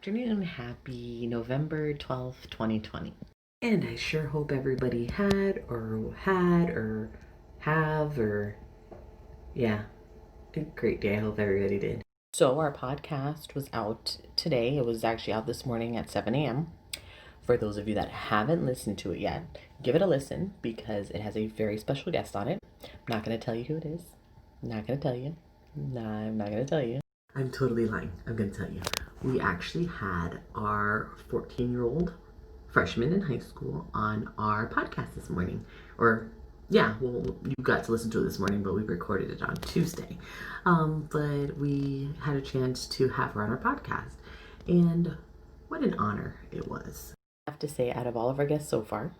Afternoon. Happy November 12th, 2020. And I sure hope everybody yeah, a great day. I hope everybody did. So our podcast was out today. It was actually out this morning at 7 a.m. For those of you that haven't listened to it yet, give it a listen because it has a very special guest on it. I'm not going to tell you who it is. I'm not going to tell you. Nah, I'm not going to tell you. I'm totally lying. I'm going to tell you. We actually had our 14-year-old freshman in high school on our podcast this morning. You got to listen to it this morning, but we recorded it on Tuesday. But we had a chance to have her on our podcast. And what an honor it was. I have to say, out of all of our guests so far,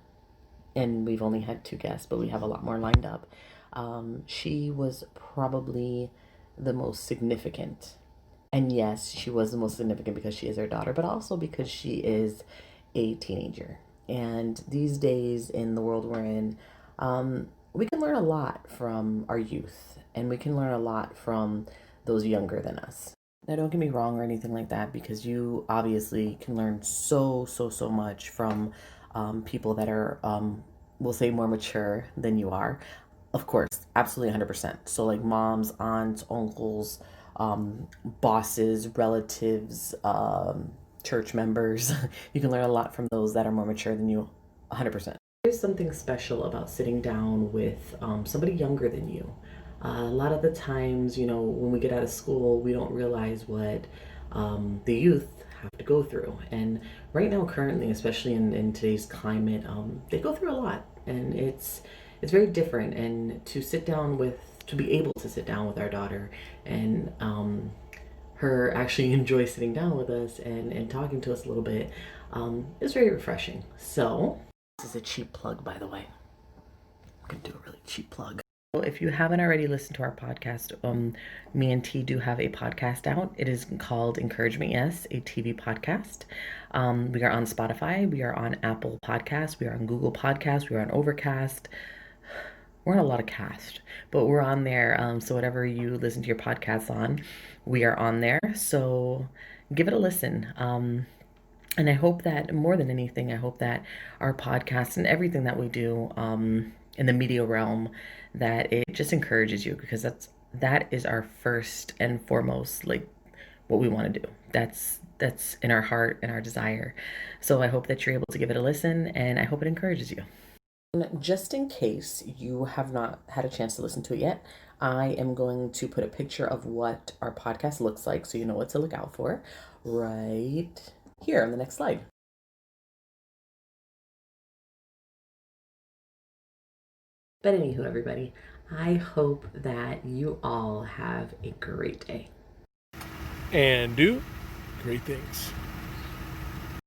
and we've only had 2 guests, but we have a lot more lined up, she was probably the most significant. And yes, she was the most significant because she is our daughter, but also because she is a teenager. And these days in the world we're in, we can learn a lot from our youth, and we can learn a lot from those younger than us. Now, don't get me wrong or anything like that, because you obviously can learn so much from people that are, we'll say, more mature than you are. Of course, absolutely 100%. So, like moms, aunts, uncles, bosses, relatives, church members. You can learn a lot from those that are more mature than you, 100%. There's something special about sitting down with somebody younger than you. A lot of the times, when we get out of school, we don't realize what the youth have to go through. And right now, currently, especially in today's climate, they go through a lot, and it's very different. And to be able to sit down with our daughter and her actually enjoy sitting down with us and talking to us a little bit is very refreshing. So this is a cheap plug, by the way. I'm gonna do a really cheap plug. If you haven't already listened to our podcast, me and T do have a podcast out. It is called Encouragement Yes, a TV podcast. We are on Spotify. We are on Apple Podcasts. We are on Google Podcasts. We are on Overcast. We're on a lot of cast, but we're on there. So whatever you listen to your podcasts on, we are on there. So give it a listen. And I hope that more than anything, I hope that our podcast and everything that we do in the media realm, that it just encourages you, because that is our first and foremost, like, what we want to do. That's in our heart and our desire. So I hope that you're able to give it a listen, and I hope it encourages you. Just in case you have not had a chance to listen to it yet, I am going to put a picture of what our podcast looks like so you know what to look out for right here on the next slide. But anywho, everybody, I hope that you all have a great day. And do great things.